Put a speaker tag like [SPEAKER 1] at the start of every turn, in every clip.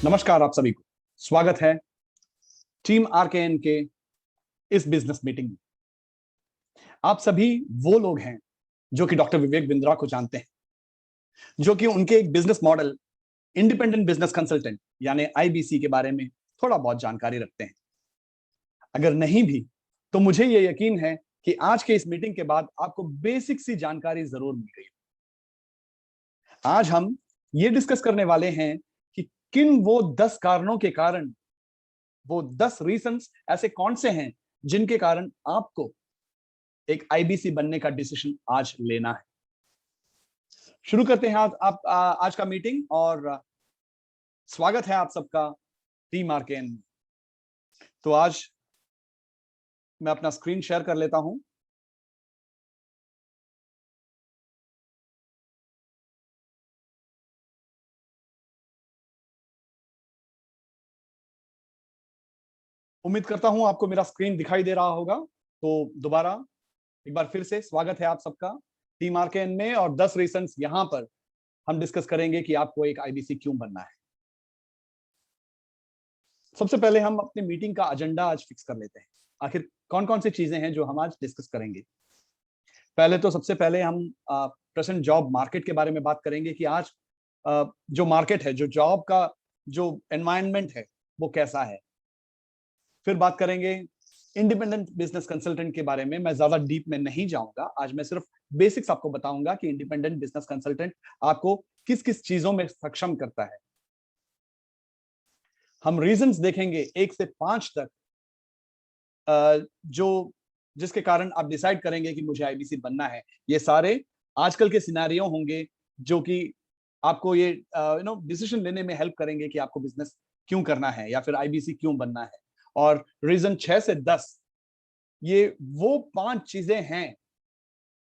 [SPEAKER 1] नमस्कार आप सभी को। स्वागत है टीम आरकेएन के इस बिजनेस मीटिंग में। आप सभी वो लोग हैं जो कि डॉक्टर विवेक बिंद्रा को जानते हैं, जो कि उनके एक business model independent business consultant यानी आईबीसी के बारे में थोड़ा बहुत जानकारी रखते हैं। अगर नहीं भी तो मुझे यह यकीन है कि आज के इस मीटिंग के बाद आपको बेसिक सी जानकारी जरूर मिल गई। आज हम ये डिस्कस करने वाले हैं कि किन वो 10 कारणों के कारण, वो 10 रीजंस ऐसे कौन से हैं जिनके कारण आपको एक आईबीसी बनने का डिसीजन आज लेना है। शुरू करते हैं आज का मीटिंग और स्वागत है आप सबका टीम आरकेएन में। तो आज मैं अपना स्क्रीन शेयर कर लेता हूं। उम्मीद करता हूं आपको मेरा स्क्रीन दिखाई दे रहा होगा। तो दोबारा एक बार फिर से स्वागत है आप सबका टीम आरकेएन में, और 10 रीजंस यहां पर हम डिस्कस करेंगे कि आपको एक आईबीसी क्यों बनना है। सबसे पहले हम अपनी मीटिंग का एजेंडा आज फिक्स कर लेते हैं। आखिर कौन कौन सी चीजें हैं जो हम आज डिस्कस करेंगे। पहले तो सबसे पहले हम प्रेजेंट जॉब मार्केट के बारे में बात करेंगे कि आज जो मार्केट है, जो जॉब का जो एनवायरनमेंट है वो कैसा है। फिर बात करेंगे इंडिपेंडेंट बिजनेस कंसल्टेंट के बारे में। मैं ज्यादा डीप में नहीं जाऊंगा, आज मैं सिर्फ बेसिक्स आपको बताऊंगा कि इंडिपेंडेंट बिजनेस कंसल्टेंट आपको किस किस चीजों में सक्षम करता है। हम रीजंस देखेंगे 1 से 5 तक, जो जिसके कारण आप डिसाइड करेंगे कि मुझे आईबीसी बनना है। ये सारे आजकल के सिनेरियो होंगे जो कि आपको ये डिसीजन लेने में हेल्प करेंगे कि आपको बिजनेस क्यों करना है या फिर आईबीसी क्यों बनना है। और रीजन 6 से 10, ये वो 5 चीजें हैं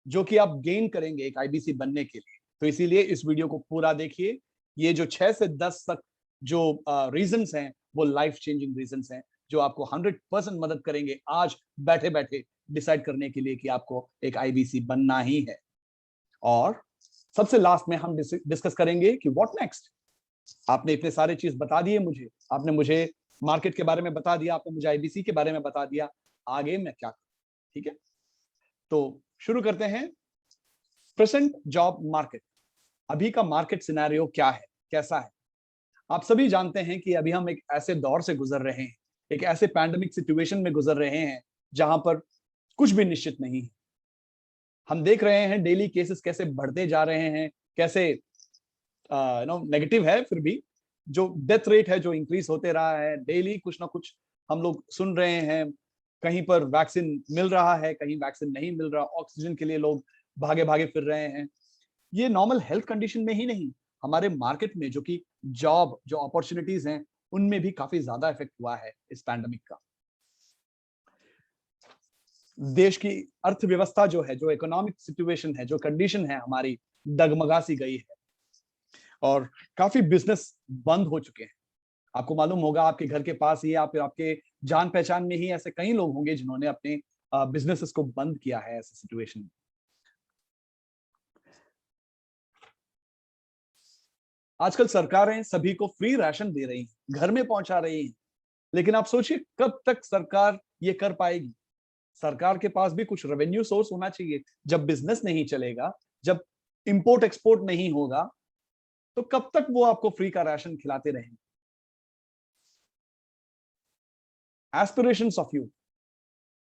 [SPEAKER 1] जो कि आप गेन करेंगे एक आईबीसी बनने के लिए। तो इसीलिए इस वीडियो को पूरा देखिए। ये जो 6 से 10 तक जो रीजंस हैं वो लाइफ चेंजिंग रीजंस हैं, जो आपको 100% मदद करेंगे आज बैठे बैठे डिसाइड करने के लिए कि आपको एक आईबीसी बनना ही है। और सबसे लास्ट में हम डिस्कस करेंगे कि व्हाट नेक्स्ट। आपने इतने सारे चीज बता दिए मुझे, आपने मुझे मार्केट के बारे में बता दिया, आपने मुझे आईबीसी के बारे में बता दिया, आगे मैं क्या करूं। ठीक है, तो शुरू करते हैं। प्रेजेंट जॉब मार्केट, अभी का मार्केट सिनेरियो क्या है, कैसा है। आप सभी जानते हैं कि अभी हम एक ऐसे दौर से गुजर रहे हैं, एक ऐसे पैंडेमिक सिचुएशन में गुजर रहे हैं जहां पर कुछ भी निश्चित नहीं है। हम देख रहे हैं डेली केसेस कैसे बढ़ते जा रहे हैं, कैसे नेगेटिव है, फिर भी जो डेथ रेट है जो इंक्रीज होते रहा है। डेली कुछ ना कुछ हम लोग सुन रहे हैं, कहीं पर वैक्सीन मिल रहा है, कहीं वैक्सीन नहीं मिल रहा, ऑक्सीजन के लिए लोग भागे भागे फिर रहे हैं। ये नॉर्मल हेल्थ कंडीशन में ही नहीं, हमारे मार्केट में जो कि जॉब जो अपॉर्चुनिटीज हैं उनमें भी काफी ज्यादा इफेक्ट हुआ है इस पैंडेमिक का। देश की अर्थव्यवस्था जो है, जो इकोनॉमिक सिचुएशन है, जो कंडीशन है हमारी, डगमगा सी गई है और काफी बिजनेस बंद हो चुके हैं। आपको मालूम होगा आपके घर के पास ही या फिर आपके जान पहचान में ही ऐसे कई लोग होंगे जिन्होंने अपने बिजनेसेस को बंद किया है ऐसे सिचुएशन में। आजकल सरकारें सभी को फ्री राशन दे रही हैं, घर में पहुंचा रही हैं, लेकिन आप सोचिए कब तक सरकार ये कर पाएगी। सरकार के पास भी कुछ रेवेन्यू सोर्स होना चाहिए। जब बिजनेस नहीं चलेगा, जब इंपोर्ट एक्सपोर्ट नहीं होगा, तो कब तक वो आपको फ्री का राशन खिलाते रहेंगे। एस्पिरेशंस ऑफ यूथ,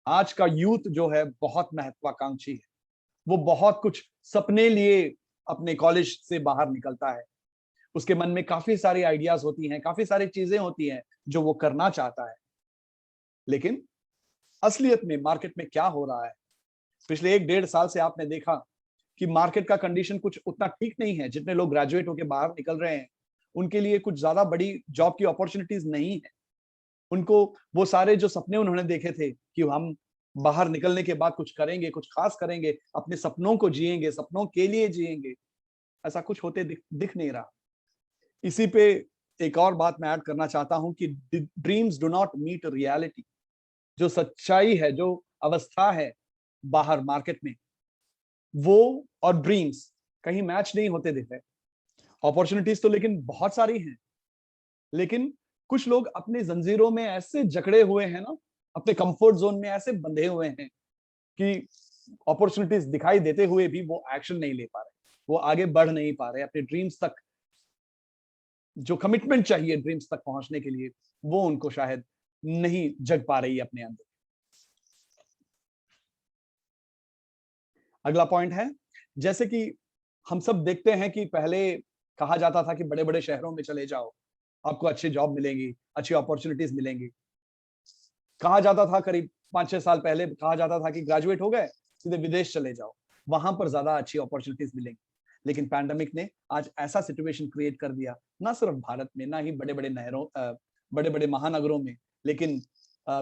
[SPEAKER 1] आज का यूथ जो है बहुत महत्वाकांक्षी है। वो बहुत कुछ सपने लिए अपने कॉलेज से बाहर निकलता है। उसके मन में काफी सारी आइडियाज होती हैं, काफी सारी चीजें होती हैं जो वो करना चाहता है। लेकिन असलियत में मार्केट में क्या हो रहा है, पिछले 1-1.5 साल से आपने देखा कि मार्केट का कंडीशन कुछ उतना ठीक नहीं है। जितने लोग ग्रेजुएट होकर बाहर निकल रहे हैं उनके लिए कुछ ज्यादा बड़ी जॉब की अपॉर्चुनिटीज नहीं है। उनको वो सारे जो सपने उन्होंने देखे थे कि हम बाहर निकलने के बाद कुछ करेंगे, कुछ खास करेंगे, अपने सपनों को जिएंगे, सपनों के लिए जिएंगे, ऐसा कुछ होते दिख नहीं रहा। इसी पे एक और बात मैं ऐड करना चाहता हूं कि dreams do not meet reality. जो सच्चाई है, जो अवस्था है बाहर मार्केट में, वो और ड्रीम्स कहीं मैच नहीं होते दिख रहे। अपॉर्चुनिटीज तो लेकिन बहुत सारी हैं, लेकिन कुछ लोग अपने जंजीरों में ऐसे जकड़े हुए हैं ना, अपने कंफर्ट जोन में ऐसे बंधे हुए हैं कि अपॉर्चुनिटीज दिखाई देते हुए भी वो एक्शन नहीं ले पा रहे, वो आगे बढ़ नहीं पा रहे अपने ड्रीम्स तक। जो कमिटमेंट चाहिए ड्रीम्स तक पहुंचने के लिए, वो उनको शायद नहीं जग पा रही है अपने अंदर। अगला पॉइंट है, जैसे कि हम सब देखते हैं कि पहले कहा जाता था कि बड़े बड़े शहरों में चले जाओ, आपको अच्छी जॉब मिलेंगी, अच्छी अपॉर्चुनिटीज मिलेंगी। कहा जाता था करीब 5-6 साल पहले, कहा जाता था कि ग्रेजुएट हो गए सीधे विदेश चले जाओ, वहां पर ज्यादा अच्छी अपॉर्चुनिटीज मिलेंगी। लेकिन पैंडेमिक ने आज ऐसा सिचुएशन क्रिएट कर दिया, ना सिर्फ भारत में, ना ही बड़े बड़े नहरों, बड़े बड़े महानगरों में, लेकिन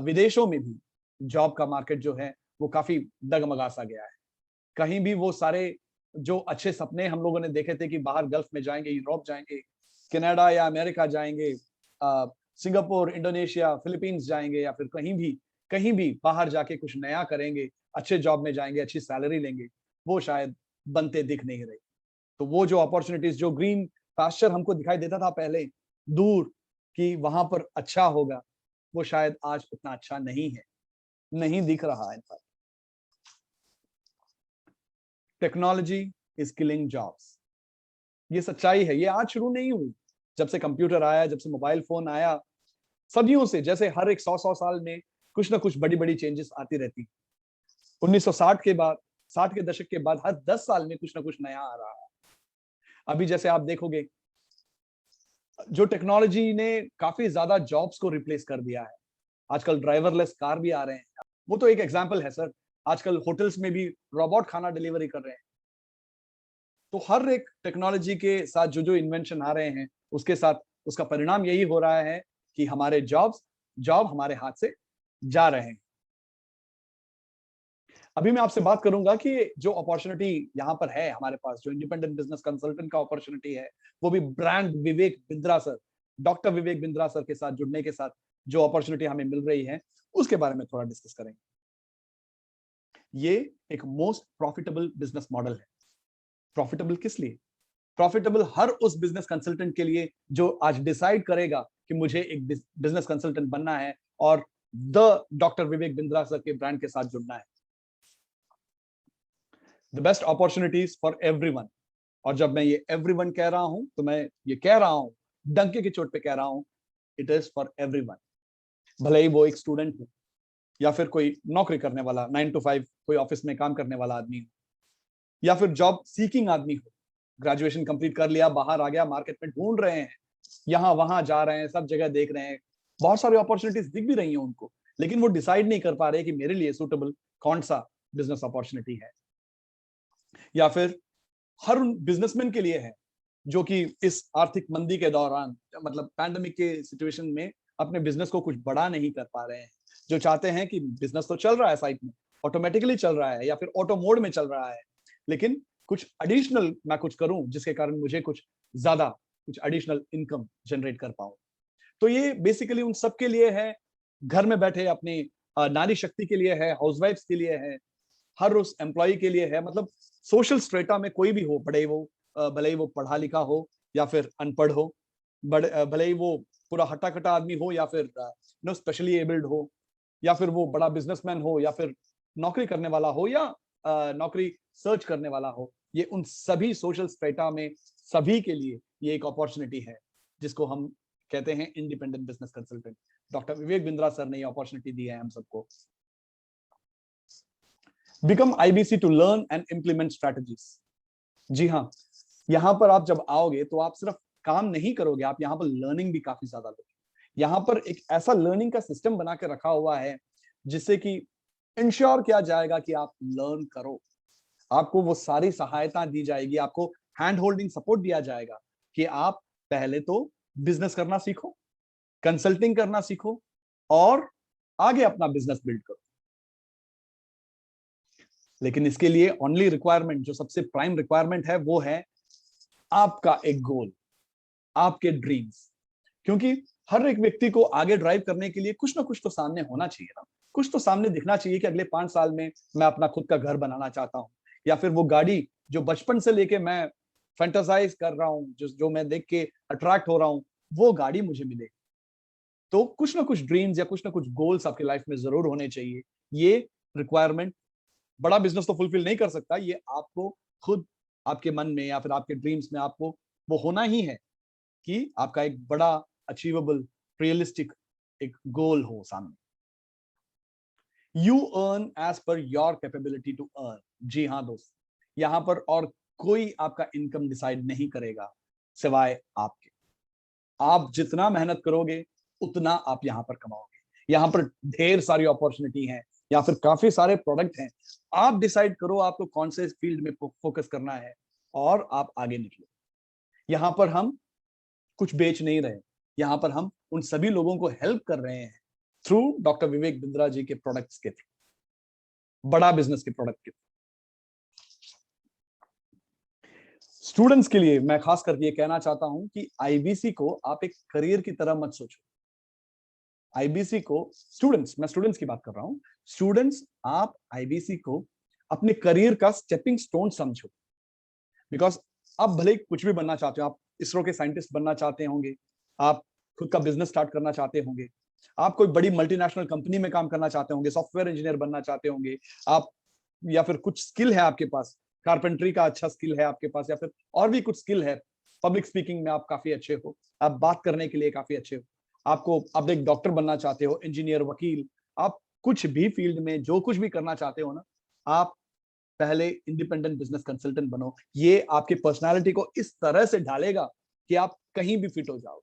[SPEAKER 1] विदेशों में भी जॉब का मार्केट जो है वो काफी डगमगा सा गया है। कहीं भी वो सारे जो अच्छे सपने हम लोगों ने देखे थे कि बाहर गल्फ में जाएंगे, यूरोप जाएंगे, कनाडा या अमेरिका जाएंगे, सिंगापुर, इंडोनेशिया, फिलीपींस जाएंगे, या फिर कहीं भी बाहर जाके कुछ नया करेंगे, अच्छे जॉब में जाएंगे, अच्छी सैलरी लेंगे, वो शायद बनते दिख नहीं रहे। तो वो जो अपॉर्चुनिटीज, जो ग्रीन पास्चर हमको दिखाई देता था पहले दूर कि वहां पर अच्छा होगा, वो शायद आज उतना अच्छा नहीं है, नहीं दिख रहा है। टेक्नोलॉजी इज किलिंग जॉब्स, ये सच्चाई है। ये आज शुरू नहीं हुई, जब से कंप्यूटर आया, जब से मोबाइल फोन आया, सदियों से, जैसे हर एक 100 साल में कुछ ना कुछ बड़ी बड़ी चेंजेस आती रहती। 1960 के बाद, 60 के दशक के बाद हर 10 साल में कुछ ना कुछ नया आ रहा है। अभी जैसे आप देखोगे, जो टेक्नोलॉजी ने काफी ज्यादा जॉब्स को रिप्लेस कर दिया है। आजकल ड्राइवरलेस कार भी आ रहे हैं, वो तो एक एग्जाम्पल है सर। आजकल होटल्स में भी रोबोट खाना डिलीवरी कर रहे हैं। तो हर एक टेक्नोलॉजी के साथ जो जो इन्वेंशन आ रहे हैं, उसके साथ उसका परिणाम यही हो रहा है कि हमारे जॉब हमारे हाथ से जा रहे हैं। अभी मैं आपसे बात करूंगा कि जो अपॉर्चुनिटी यहाँ पर है हमारे पास, जो इंडिपेंडेंट बिजनेस कंसल्टेंट का अपॉर्चुनिटी है, वो भी ब्रांड विवेक Bindra sir, doctor Vivek Bindra sir के साथ जुड़ने के साथ जो अपॉर्चुनिटी हमें मिल रही है, उसके बारे में थोड़ा डिस्कस करेंगे। ये एक मोस्ट प्रॉफिटेबल बिजनेस मॉडल है। प्रॉफिटेबल किस लिए? प्रॉफिटेबल हर उस बिजनेस कंसल्टेंट के लिए जो आज डिसाइड करेगा कि मुझे एक बिजनेस कंसल्टेंट बनना है और the doctor Vivek Bindra sir के ब्रांड के साथ जुड़ना है। The best opportunities for everyone. और जब मैं ये एवरीवन कह रहा हूं, तो मैं ये कह रहा हूं, डंके की चोट पे कह रहा हूं, इट इज फॉर एवरीवन। भले ही वो एक स्टूडेंट हो, या फिर कोई नौकरी करने वाला 9 to 5 कोई ऑफिस में काम करने वाला आदमी हो, या फिर जॉब सीकिंग आदमी हो, ग्रेजुएशन कंप्लीट कर लिया, बाहर आ गया, मार्केट में ढूंढ रहे हैं, यहाँ वहां जा रहे हैं, सब जगह देख रहे हैं, बहुत सारी अपॉर्चुनिटीज दिख भी रही हैं उनको, लेकिन वो डिसाइड नहीं कर पा रहे कि मेरे लिए सूटेबल कौन सा बिजनेस अपॉर्चुनिटी है। या फिर हर उन बिजनेसमैन के लिए है जो कि इस आर्थिक मंदी के दौरान, मतलब पैंडेमिक के सिचुएशन में, अपने बिजनेस को कुछ बड़ा नहीं कर पा रहे हैं, जो चाहते हैं कि बिजनेस तो चल रहा है साइड में, ऑटोमेटिकली चल रहा है या फिर ऑटो मोड में चल रहा है, लेकिन कुछ एडिशनल मैं कुछ करूं जिसके कारण मुझे कुछ ज्यादा, कुछ एडिशनल इनकम जनरेट कर पाऊं। तो ये बेसिकली उन सब के लिए है, घर में बैठे अपनी नारी शक्ति के लिए है, हाउसवाइफ्स के लिए है, हर उस एम्प्लॉय के लिए है। मतलब सोशल स्ट्रेटा में कोई भी हो, भले ही वो पढ़ा लिखा हो या फिर अनपढ़ हो, भले ही वो पूरा हट्टा कट्टा आदमी हो या फिर स्पेशली एबल्ड हो, या फिर वो बड़ा बिजनेसमैन हो, या फिर नौकरी करने वाला हो, या नौकरी सर्च करने वाला हो, ये उन सभी सोशल स्ट्रेटा में सभी के लिए ये एक अपॉर्चुनिटी है, जिसको हम कहते हैं independent business consultant. Doctor Vivek Bindra sir ने ये अपॉर्चुनिटी दी है हम सबको। Become IBC to learn and implement strategies. जी हाँ, यहाँ पर आप जब आओगे तो आप सिर्फ काम नहीं करोगे, आप यहाँ पर लर्निंग भी काफी ज्यादा लोगे। यहाँ पर एक ऐसा लर्निंग का सिस्टम बना के रखा हुआ है जिससे कि इंश्योर किया जाएगा कि आप लर्न करो, आपको वो सारी सहायता दी जाएगी, आपको हैंड होल्डिंग सपोर्ट दिया जाएगा कि आप पहले तो बिजनेस करना सीखो, कंसल्टिंग करना सीखो, और आगे अपना बिजनेस बिल्ड करो। लेकिन इसके लिए ओनली रिक्वायरमेंट, जो सबसे प्राइम रिक्वायरमेंट है, वो है आपका एक गोल, आपके ड्रीम्स। क्योंकि हर एक व्यक्ति को आगे ड्राइव करने के लिए कुछ ना कुछ तो सामने होना चाहिए ना, कुछ तो सामने दिखना चाहिए कि अगले 5 साल में मैं अपना खुद का घर बनाना चाहता हूँ, या फिर वो गाड़ी जो बचपन से लेके मैं फैंटासाइज कर रहा हूँ, जो मैं देख के अट्रैक्ट हो रहा हूँ, वो गाड़ी मुझे मिले। तो कुछ ना कुछ ड्रीम्स या कुछ ना कुछ गोल्स आपकी लाइफ में जरूर होने चाहिए। ये रिक्वायरमेंट बड़ा बिजनेस तो फुलफिल नहीं कर सकता, ये आपको खुद आपके मन में या फिर आपके ड्रीम्स में आपको वो होना ही है कि आपका एक बड़ा अचीवेबल रियलिस्टिक एक गोल हो सामने। You earn as per your capability to earn. जी हाँ दोस्त, यहां पर और कोई आपका इनकम डिसाइड नहीं करेगा सिवाय आपके। आप जितना मेहनत करोगे उतना आप यहां पर कमाओगे। यहां पर ढेर सारी अपॉर्चुनिटी है या फिर काफी सारे प्रोडक्ट हैं। आप डिसाइड करो आपको कौन से फील्ड में फोकस करना है और आप आगे निकलो। यहां पर हम कुछ बेच नहीं रहे, यहां पर हम उन सभी लोगों को हेल्प कर रहे हैं थ्रू डॉक्टर विवेक बिंद्रा जी के प्रोडक्ट्स के थ्रू, बड़ा बिजनेस के प्रोडक्ट के। स्टूडेंट्स के लिए मैं खास करके ये कहना चाहता हूं कि आईबीसी को आप एक करियर की तरह मत सोचो। आईबीसी को स्टूडेंट्स, मैं स्टूडेंट्स की बात कर रहा हूं, स्टूडेंट्स आप आईबीसी को अपने करियर का स्टेपिंग स्टोन समझो। बिकॉज आप भले कुछ भी बनना चाहते हो, आप इसरो के साइंटिस्ट बनना चाहते होंगे, आप खुद का बिजनेस स्टार्ट करना चाहते होंगे, आप कोई बड़ी मल्टीनेशनल कंपनी में काम करना चाहते होंगे, सॉफ्टवेयर इंजीनियर बनना चाहते होंगे आप, या फिर कुछ स्किल है आपके पास, कारपेंट्री का अच्छा स्किल है आपके पास, या फिर और भी कुछ स्किल है, पब्लिक स्पीकिंग में आप काफी अच्छे हो, आप बात करने के लिए काफी अच्छे हो, आपको आप एक डॉक्टर बनना चाहते हो, इंजीनियर, वकील, आप कुछ भी फील्ड में जो कुछ भी करना चाहते हो ना, आप पहले इंडिपेंडेंट बिजनेस कंसल्टेंट बनो। ये आपकी पर्सनालिटी को इस तरह से ढालेगा कि आप कहीं भी फिट हो जाओ।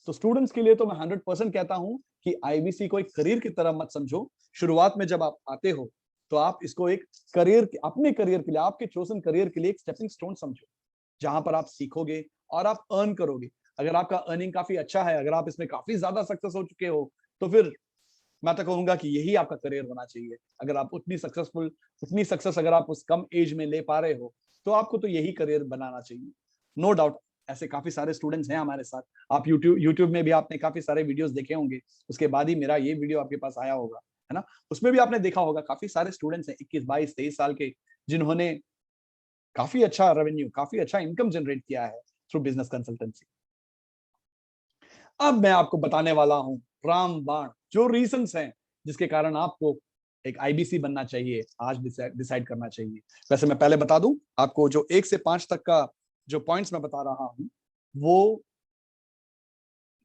[SPEAKER 1] तो स्टूडेंट्स के लिए तो मैं 100% कहता हूं कि आईबीसी को एक करियर की तरह मत समझो। शुरुआत में जब आप आते हो तो आप इसको एक करियर, अपने करियर के लिए, आपके चोजन करियर के लिए एक स्टेपिंग स्टोन समझो, जहां पर आप सीखोगे और आप अर्न करोगे। अगर आपका अर्निंग काफी अच्छा है, अगर आप इसमें काफी ज्यादा सक्सेस हो चुके हो, तो फिर मैं तो कहूंगा कि यही आपका करियर होना चाहिए। अगर आप उतनी सक्सेस अगर आप उस कम एज में ले पा रहे हो, तो आपको तो यही करियर बनाना चाहिए। नो डाउट ऐसे काफी सारे स्टूडेंट्स हैं हमारे साथ। आप यूट्यूब में भी आपने काफी सारे वीडियोस देखे होंगे, उसके बाद ही मेरा ये वीडियो आपके पास आया होगा, है ना। उसमें भी आपने देखा होगा काफी सारे स्टूडेंट्स हैं 21, 22, 23 साल के, जिन्होंने काफी अच्छा रेवेन्यू, काफी अच्छा इनकम जनरेट किया है थ्रू बिजनेस कंसल्टेंसी। अब मैं आपको बताने वाला हूं रामबाण जो रीजंस हैं जिसके कारण आपको एक आईबीसी बनना चाहिए, आज डिसाइड करना चाहिए। वैसे मैं पहले बता दूं आपको, जो 1 से 5 तक का जो पॉइंट्स मैं बता रहा हूं, वो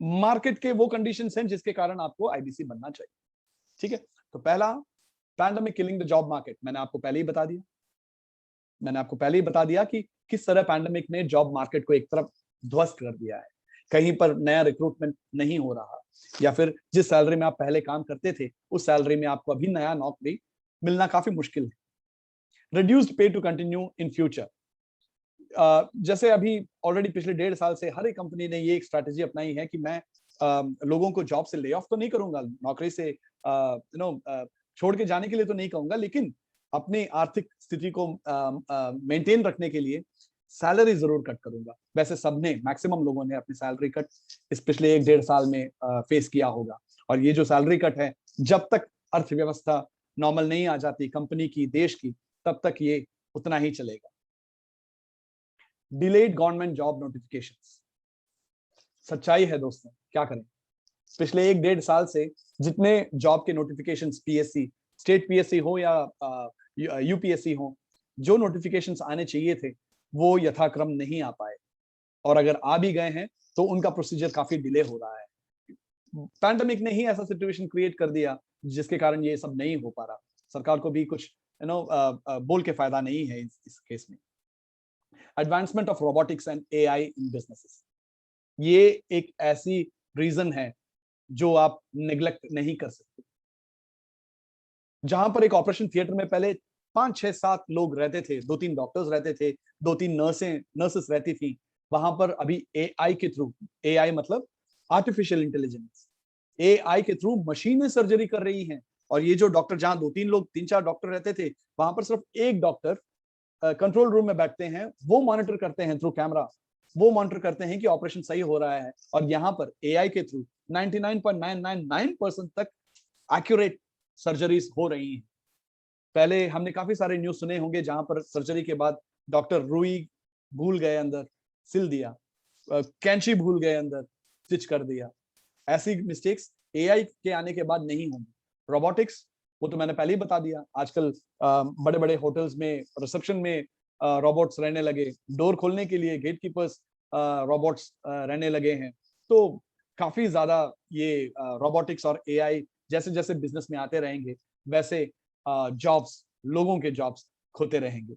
[SPEAKER 1] मार्केट के वो कंडीशंस हैं जिसके कारण आपको आईबीसी बनना चाहिए। ठीक है, तो पहला, pandemic killing the job market. मैंने आपको पहले ही बता दिया कि किस तरह पैंडेमिक ने जॉब मार्केट को एक तरफ ध्वस्त कर दिया है। कहीं पर नया रिक्रूटमेंट नहीं हो रहा, या फिर जिस सैलरी में आप पहले काम करते थे उस सैलरी में आपको अभी नया नौकरी मिलना काफी मुश्किल है। रिड्यूस्ड पे टू कंटिन्यू इन फ्यूचर। जैसे अभी ऑलरेडी पिछले 1.5 साल से हर एक कंपनी ने ये एक स्ट्रैटेजी अपनाई है कि मैं लोगों को जॉब से ले ऑफ तो नहीं करूंगा, नौकरी से छोड़ के जाने के लिए तो नहीं कहूंगा, लेकिन अपनी आर्थिक स्थिति को मेंटेन रखने के लिए सैलरी जरूर कट करूंगा। वैसे सबने, मैक्सिमम लोगों ने अपनी सैलरी कट इस पिछले 1-1.5 साल में फेस किया होगा। और ये जो सैलरी कट है, जब तक अर्थव्यवस्था नॉर्मल नहीं आ जाती कंपनी की, देश की, तब तक ये उतना ही चलेगा। Delayed government job notifications. सच्चाई है दोस्तों, क्या करें, पिछले 1-1.5 साल से जितने जॉब के नोटिफिकेशंस, पीएससी, स्टेट पीएससी हो या यूपीएससी हो, जो नोटिफिकेशंस आने चाहिए थे वो यथाक्रम नहीं आ पाए, और अगर आ भी गए हैं तो उनका प्रोसीजर काफी डिले हो रहा है। पैंडेमिक ने ही ऐसा सिचुएशन क्रिएट कर दिया जिसके कारण ये सब नहीं हो पा रहा। सरकार को भी कुछ बोल के फायदा नहीं है इस केस में। Advancement of robotics and AI in businesses, ये एक ऐसी रीजन है जो आप नेग्लेक्ट नहीं कर सकते। जहां पर एक ऑपरेशन थिएटर में पहले 5, 6, 7 लोग रहते थे, 2-3 डॉक्टर्स रहते थे, 2-3 नर्सेस रहती थी, वहां पर अभी एआई के थ्रू, एआई मतलब आर्टिफिशियल इंटेलिजेंस, एआई के थ्रू मशीनें सर्जरी कर रही हैं। और ये जो डॉक्टर, जहां 2-3 लोग, 3-4 डॉक्टर रहते थे, वहां पर सिर्फ एक डॉक्टर कंट्रोल रूम में बैठते हैं, वो मॉनिटर करते हैं थ्रू कैमरा, वो मॉनिटर करते हैं कि ऑपरेशन सही हो रहा है। और यहाँ पर एआई के थ्रू 99.999% तक एक्यूरेट सर्जरीज हो रही हैं। पहले हमने काफी सारे न्यूज सुने होंगे जहां पर सर्जरी के बाद डॉक्टर रुई भूल गए अंदर, सिल दिया, कैंची भूल गए अंदर, स्टिच कर दिया। ऐसी मिस्टेक्स एआई के आने के बाद नहीं होंगी। रोबोटिक्स, वो तो मैंने पहले ही बता दिया, आजकल बड़े बड़े होटल्स में रिसेप्शन में रोबोट्स रहने लगे, डोर खोलने के लिए गेट कीपर्स रोबोट्स रहने लगे हैं। तो काफी ज्यादा ये रोबोटिक्स और एआई जैसे जैसे बिजनेस में आते रहेंगे, वैसे जॉब्स, लोगों के जॉब्स खोते रहेंगे।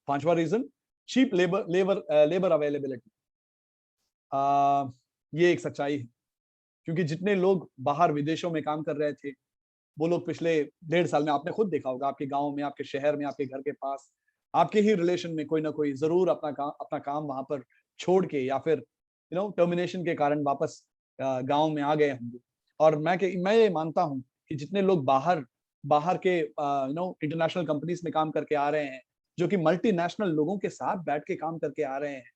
[SPEAKER 1] पांचवा रीजन, चीप लेबर अवेलेबिलिटी। ये एक सच्चाई है, क्योंकि जितने लोग बाहर विदेशों में काम कर रहे थे, वो लोग पिछले 1.5 साल में, आपने खुद देखा होगा, आपके गांव में, आपके शहर में, आपके घर के पास, आपके ही रिलेशन में कोई ना कोई जरूर अपना काम वहां पर छोड़ के या फिर टर्मिनेशन के कारण वापस गांव में आ गए होंगे। और मैं ये मानता हूं कि जितने लोग बाहर बाहर के इंटरनेशनल कंपनीज में काम करके आ रहे हैं, जो कि मल्टीनेशनल लोगों के साथ बैठ के काम करके आ रहे हैं,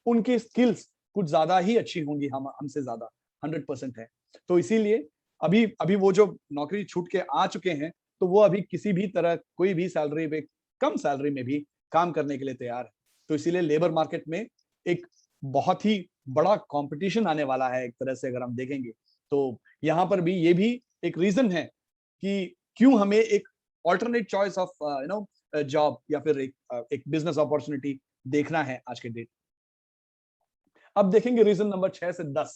[SPEAKER 1] उनकी स्किल्स कुछ ज्यादा ही अच्छी होंगी हमसे ज्यादा, 100% है। तो इसीलिए अभी अभी वो जो नौकरी छूट के आ चुके हैं, तो वो अभी किसी भी तरह कोई भी सैलरी पे, कम सैलरी में भी काम करने के लिए तैयार है। तो इसीलिए लेबर मार्केट में एक बहुत ही बड़ा कंपटीशन आने वाला है, एक तरह से अगर हम देखेंगे तो यहाँ पर भी ये भी एक रीजन है कि क्यों हमें एक ऑल्टरनेट चॉइस ऑफ जॉब या फिर एक बिजनेस अपॉर्चुनिटी देखना है आज के डेट। अब देखेंगे रीजन नंबर 6 से 10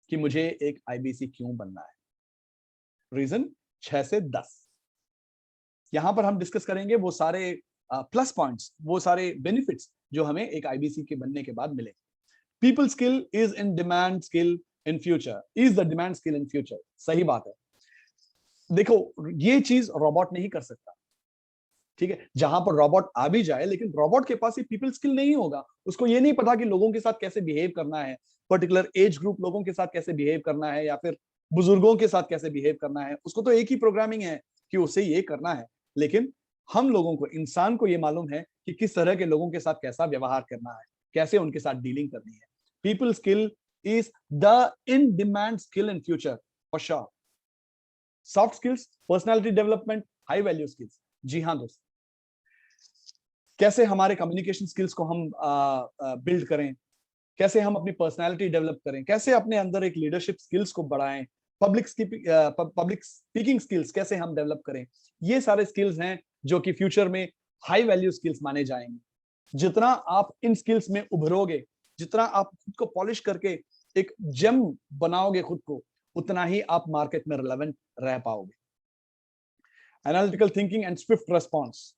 [SPEAKER 1] कि मुझे एक आईबीसी क्यों बनना है। रीजन 6 से 10 यहां पर हम डिस्कस करेंगे, वो सारे प्लस पॉइंट्स, वो सारे बेनिफिट्स जो हमें एक आईबीसी के बनने के बाद मिले। People skill is in demand skill in future, is the demand skill in future. सही बात है। देखो, ये चीज रोबोट नहीं कर सकता, ठीक है। जहां पर रोबोट आ भी जाए, लेकिन रोबोट के पास ये पीपल स्किल नहीं होगा। उसको ये नहीं पता कि लोगों के साथ कैसे बिहेव करना है, पर्टिकुलर एज ग्रुप लोगों के साथ कैसे बिहेव करना है, या फिर बुजुर्गों के साथ कैसे बिहेव करना है। उसको तो एक ही प्रोग्रामिंग है कि उसे ये करना है, लेकिन हम लोगों को, इंसान को ये मालूम है कि किस तरह के लोगों के साथ कैसा व्यवहार करना है, कैसे उनके साथ डीलिंग करनी है। People skill is the in demand skill in future for sure. Soft skills, personality development, high value skills. जी हाँ दोस्त, कैसे हमारे कम्युनिकेशन स्किल्स को हम बिल्ड करें, कैसे हम अपनी पर्सनालिटी डेवलप करें, कैसे अपने अंदर एक लीडरशिप स्किल्स को बढ़ाएं, पब्लिक स्पीकिंग स्किल्स कैसे हम डेवलप करें। ये सारे स्किल्स हैं जो कि फ्यूचर में हाई वैल्यू स्किल्स माने जाएंगे। जितना आप इन स्किल्स में उभरोगे, जितना आप खुद को पॉलिश करके एक जेम बनाओगे खुद को, उतना ही आप मार्केट में रिलेवेंट रह पाओगे। Analytical thinking and Swift response.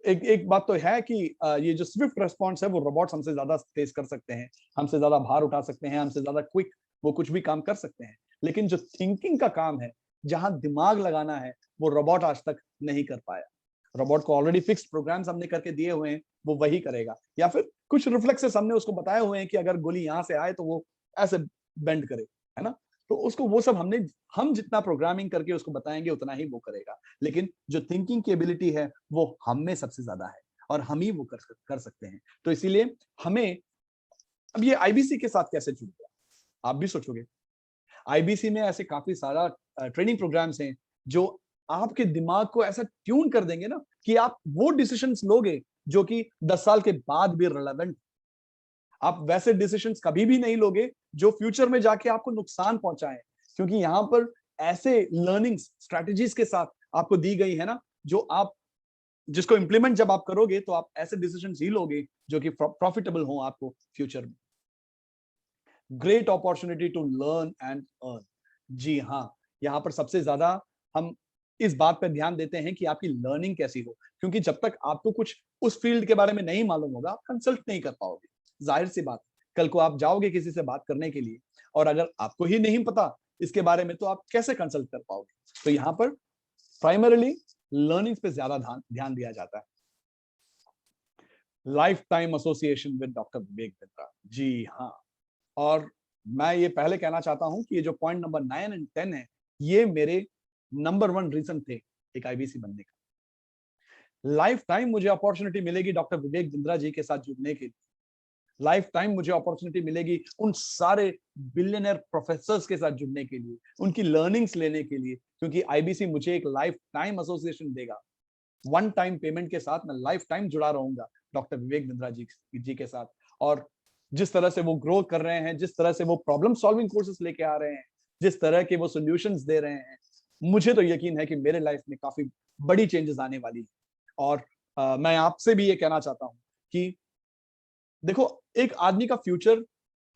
[SPEAKER 1] एक बात तो है कि ये जो स्विफ्ट रेस्पॉन्स है, वो रोबोट्स हमसे ज्यादा तेज कर सकते हैं, हमसे ज्यादा भार उठा सकते हैं, हमसे ज्यादा क्विक वो कुछ भी काम कर सकते हैं। लेकिन जो थिंकिंग का काम है, जहां दिमाग लगाना है, वो रोबोट आज तक नहीं कर पाया। रोबोट को ऑलरेडी फिक्स्ड प्रोग्राम्स हमने करके दिए हुए हैं, वो वही करेगा, या फिर कुछ रिफ्लेक्सेस हमने उसको बताए हुए हैं कि अगर गोली यहां से आए तो वो ऐसे बेंड करे, है ना। तो उसको वो सब हम जितना प्रोग्रामिंग करके उसको बताएंगे, उतना ही वो करेगा। लेकिन जो थिंकिंग की एबिलिटी है, वो हम में सबसे ज्यादा है, और हम ही वो कर सकते हैं। तो इसीलिए हमें, अब ये आईबीसी के साथ कैसे जुड़ गया, आप भी सोचोगे। आईबीसी में ऐसे काफी सारा ट्रेनिंग प्रोग्राम्स हैं जो आपके दिमाग को ऐसा ट्यून कर देंगे ना, कि आप वो डिसीजंस लोगे जो कि 10 साल के बाद भी रिलेवेंट। आप वैसे डिसीजंस कभी भी नहीं लोगे जो फ्यूचर में जाके आपको नुकसान पहुंचाए, क्योंकि यहाँ पर ऐसे लर्निंग स्ट्रेटजीज के साथ आपको दी गई है ना, जो आप, जिसको इंप्लीमेंट जब आप करोगे, तो आप ऐसे डिसीजंस ही लोगे जो कि प्रॉफिटेबल हो आपको फ्यूचर में। Great opportunity to learn and earn. जी हाँ, यहाँ पर सबसे ज्यादा हम इस बात पर ध्यान देते हैं कि आपकी लर्निंग कैसी हो, क्योंकि जब तक आपको कुछ उस फील्ड के बारे में नहीं मालूम होगा, आप कंसल्ट नहीं कर पाओगे। जाहिर सी बात, कल को आप जाओगे किसी से बात करने के लिए, और अगर आपको ही नहीं पता इसके बारे में, तो आप कैसे कंसल्ट कर पाओगे। तो यहाँ पर प्राइमरीली लर्निंग पे ज्यादा ध्यान दिया जाता है। Life time association with doctor Vivek Bindra. जी हाँ, और मैं ये पहले कहना चाहता हूं कि ये जो पॉइंट नंबर 9 एंड 10 है, ये मेरे नंबर 1 रीजन थे एक आईबीसी बनने का। लाइफ टाइम मुझे अपॉर्चुनिटी मिलेगी डॉक्टर विवेक बिंद्रा जी के साथ जुड़ने के लिए। लाइफ टाइम मुझे अपॉर्चुनिटी मिलेगी उन सारे बिलियनर प्रोफेसर्स के साथ जुड़ने के लिए, उनकी लर्निंग्स लेने के लिए, क्योंकि आईबीसी मुझे एक लाइफ टाइम एसोसिएशन देगा। वन टाइम पेमेंट के साथ मैं लाइफ टाइम जुड़ा रहूंगा डॉक्टर विवेक बिंद्रा जी के साथ। और जिस तरह से वो ग्रो कर रहे हैं, जिस तरह से वो प्रॉब्लम सॉल्विंग कोर्सेस लेके आ रहे हैं, जिस तरह के वो सॉल्यूशंस दे रहे हैं, मुझे तो यकीन है कि मेरे लाइफ में काफी बड़ी चेंजेस आने वाली है। और मैं आपसे भी ये कहना चाहता हूं कि देखो, एक आदमी का फ्यूचर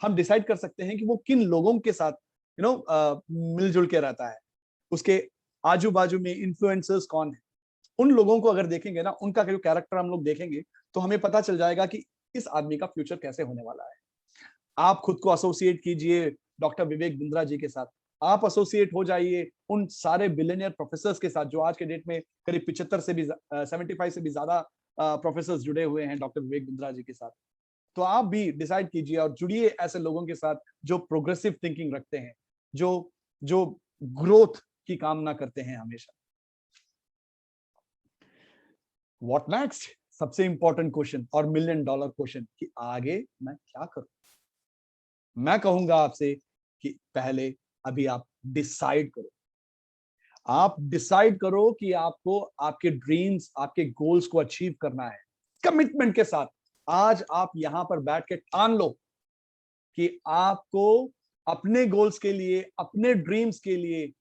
[SPEAKER 1] हम डिसाइड कर सकते हैं कि वो किन लोगों के साथ मिलजुल के रहता है, उसके आजू बाजू में इन्फ्लुएंसर्स कौन है। उन लोगों को अगर देखेंगे ना, उनका जो कैरेक्टर हम लोग देखेंगे, तो हमें पता चल जाएगा कि इस आदमी का फ्यूचर कैसे होने वाला है। आप खुद को एसोसिएट कीजिए डॉक्टर विवेक बिंद्रा जी के साथ, आप एसोसिएट हो जाइए उन सारे बिलियनियर प्रोफेसर्स के साथ जो आज के डेट में करीब 75 से भी 75 से भी ज्यादा प्रोफेसर जुड़े हुए हैं डॉक्टर विवेक बिंद्रा जी के साथ। तो आप भी डिसाइड कीजिए और जुड़िए ऐसे लोगों के साथ जो प्रोग्रेसिव थिंकिंग रखते हैं, जो जो ग्रोथ की कामना करते हैं हमेशा। व्हाट नेक्स्ट, सबसे इंपॉर्टेंट क्वेश्चन और मिलियन डॉलर क्वेश्चन कि आगे मैं क्या करूं। मैं कहूंगा आपसे कि पहले अभी आप डिसाइड करो। आप डिसाइड करो कि आपको आपके ड्रीम्स, आपके गोल्स को अचीव करना है कमिटमेंट के साथ। आज आप यहां पर बैठ के ठान लो कि आपको अपने गोल्स के लिए, अपने ड्रीम्स के लिए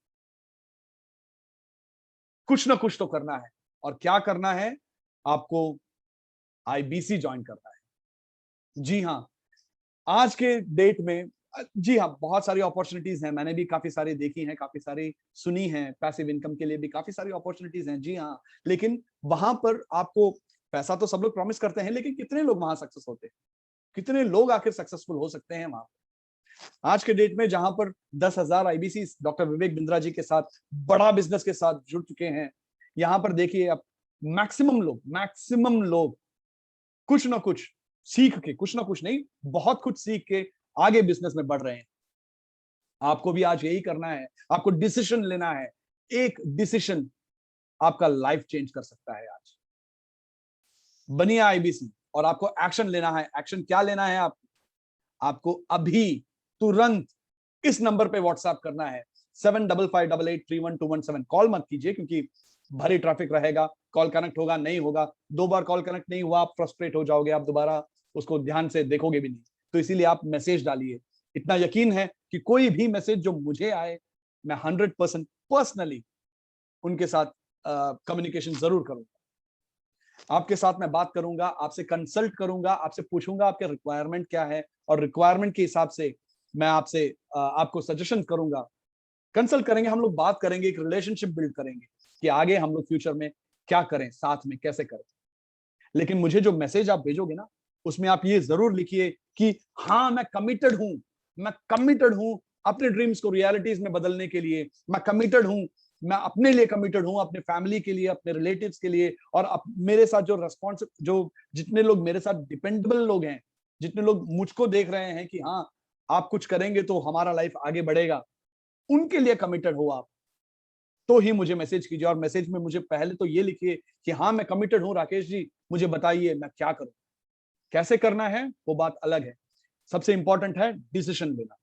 [SPEAKER 1] कुछ ना कुछ तो करना है। और क्या करना है? आपको आईबीसी ज्वाइन करना है। जी हां, आज के डेट में जी हाँ, बहुत सारी अपॉर्चुनिटीज हैं, मैंने भी काफी सारी देखी हैं, काफी सारी सुनी हैं। पैसिव इनकम के लिए भी काफी सारी अपॉर्चुनिटीज हैं, जी हाँ। लेकिन वहां पर आपको पैसा तो सब लोग प्रॉमिस करते हैं, लेकिन कितने लोग वहां सक्सेस होते हैं? कितने लोग आखिर सक्सेसफुल हो सकते हैं वहां? आज के डेट में जहां पर 10,000 आईबीसी डॉक्टर विवेक बिंद्रा जी के साथ बड़ा बिजनेस के साथ जुड़ चुके हैं, यहां पर देखिए अब मैक्सिमम लोग कुछ ना कुछ सीख के, कुछ ना कुछ नहीं, बहुत कुछ सीख के आगे बिजनेस में बढ़ रहे हैं। आपको भी आज यही करना है, आपको डिसीजन लेना है। एक डिसीजन आपका लाइफ चेंज कर सकता है। आज बनिए आईबीसी और आपको एक्शन लेना है। एक्शन क्या लेना है? आपको अभी तुरंत इस नंबर पे व्हाट्सएप करना है 7558831217। कॉल मत कीजिए क्योंकि भारी ट्रैफिक रहेगा, कॉल कनेक्ट होगा नहीं होगा, 2 बार कॉल कनेक्ट नहीं हुआ, आप फ्रस्ट्रेट हो जाओगे, आप दोबारा उसको ध्यान से देखोगे भी नहीं। तो इसीलिए आप मैसेज डालिए। इतना यकीन है कि कोई भी मैसेज जो मुझे आए, मैं 100% पर्सनली उनके साथ कम्युनिकेशन जरूर करूंगा। आपके साथ मैं बात करूंगा, आपसे कंसल्ट करूंगा, आपसे पूछूंगा आपके रिक्वायरमेंट क्या है, और रिक्वायरमेंट के हिसाब से मैं आपसे आपको सजेशन करूंगा। कंसल्ट करेंगे, हम लोग बात करेंगे, एक रिलेशनशिप बिल्ड करेंगे कि आगे हम लोग फ्यूचर में क्या करें, साथ में कैसे करें। लेकिन मुझे जो मैसेज आप भेजोगे ना, उसमें आप ये जरूर लिखिए कि हाँ, मैं कमिटेड हूं, मैं कमिटेड हूं अपने ड्रीम्स को रियलिटीज में बदलने के लिए। मैं कमिटेड हूं, मैं अपने लिए कमिटेड हूं, अपने फैमिली के लिए, अपने रिलेटिव्स के लिए, और मेरे साथ जो रेस्पॉन्स, जो जितने लोग मेरे साथ डिपेंडेबल लोग हैं, जितने लोग मुझको देख रहे हैं कि हाँ, आप कुछ करेंगे तो हमारा लाइफ आगे बढ़ेगा, उनके लिए कमिटेड हो आप, तो ही मुझे मैसेज कीजिए। और मैसेज में मुझे पहले तो ये लिखिए कि हाँ, मैं कमिटेड हूं राकेश जी, मुझे बताइए मैं क्या करूं। कैसे करना है वो बात अलग है, सबसे इंपॉर्टेंट है डिसीजन लेना।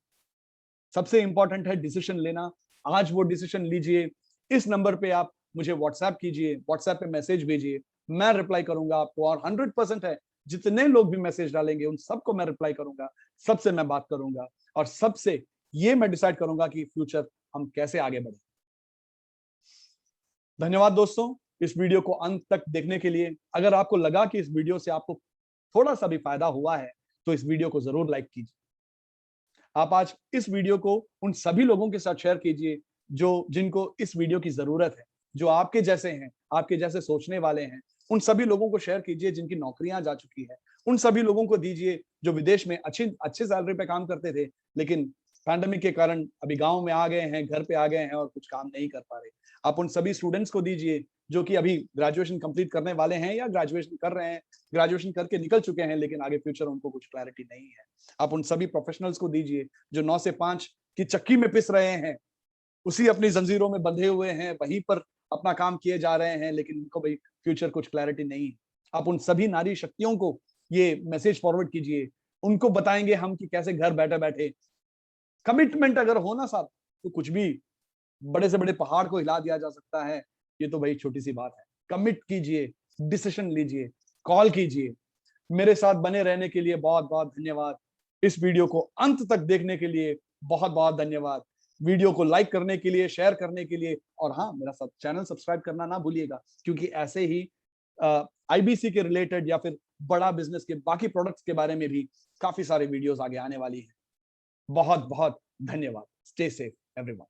[SPEAKER 1] सबसे इंपॉर्टेंट है डिसीजन लेना। आज वो डिसीजन लीजिए। इस नंबर पे आप मुझे व्हाट्सएप कीजिए, व्हाट्सएप पे मैसेज भेजिए, मैं रिप्लाई करूंगा आपको। और 100% है, जितने लोग भी मैसेज डालेंगे उन सबको मैं रिप्लाई करूंगा, सबसे मैं बात करूंगा, और सबसे ये मैं डिसाइड करूंगा कि फ्यूचर हम कैसे आगे बढ़े। धन्यवाद दोस्तों, इस वीडियो को अंत तक देखने के लिए। अगर आपको लगा कि इस वीडियो से आपको थोड़ा सा भी फायदा हुआ है, तो इस वीडियो को जरूर लाइक कीजिए। आप आज इस वीडियो को उन सभी लोगों के साथ शेयर कीजिए जो जिनको इस वीडियो की जरूरत है, जो आपके जैसे हैं, आपके जैसे सोचने वाले हैं। उन सभी लोगों को शेयर कीजिए जिनकी नौकरियां जा चुकी है। उन सभी लोगों को दीजिए जो विदेश में अच्छी अच्छे सैलरी पे काम करते थे, लेकिन पैंडेमिक के कारण अभी गांव में आ गए हैं, घर पे आ गए हैं और कुछ काम नहीं कर पा रहे। आप उन सभी स्टूडेंट्स को दीजिए जो कि अभी ग्रेजुएशन कंप्लीट करने वाले हैं या ग्रेजुएशन कर रहे हैं, ग्रेजुएशन करके निकल चुके हैं, लेकिन आगे फ्यूचर उनको कुछ क्लैरिटी नहीं है। आप उन सभी प्रोफेशनल्स को दीजिए जो 9 से 5 की चक्की में पिस रहे हैं, उसी अपनी जंजीरों में बंधे हुए हैं, वहीं पर अपना काम किए जा रहे हैं, लेकिन उनको भाई फ्यूचर कुछ क्लैरिटी नहीं है। आप उन सभी नारी शक्तियों को ये मैसेज फॉरवर्ड कीजिए। उनको बताएंगे हम कि कैसे घर बैठे बैठे कमिटमेंट अगर हो ना साहब, तो कुछ भी बड़े से बड़े पहाड़ को हिला दिया जा सकता है। ये तो भाई छोटी सी बात है। कमिट कीजिए, डिसीजन लीजिए, कॉल कीजिए। मेरे साथ बने रहने के लिए बहुत बहुत धन्यवाद। इस वीडियो को अंत तक देखने के लिए बहुत बहुत धन्यवाद। वीडियो को लाइक करने के लिए, शेयर करने के लिए, और हाँ, मेरा सब चैनल सब्सक्राइब करना ना भूलिएगा, क्योंकि ऐसे ही आईबीसी के रिलेटेड या फिर बड़ा बिजनेस के बाकी प्रोडक्ट्स के बारे में भी काफी सारे वीडियोस आगे आने वाली हैं। बहुत बहुत धन्यवाद। Stay safe everyone.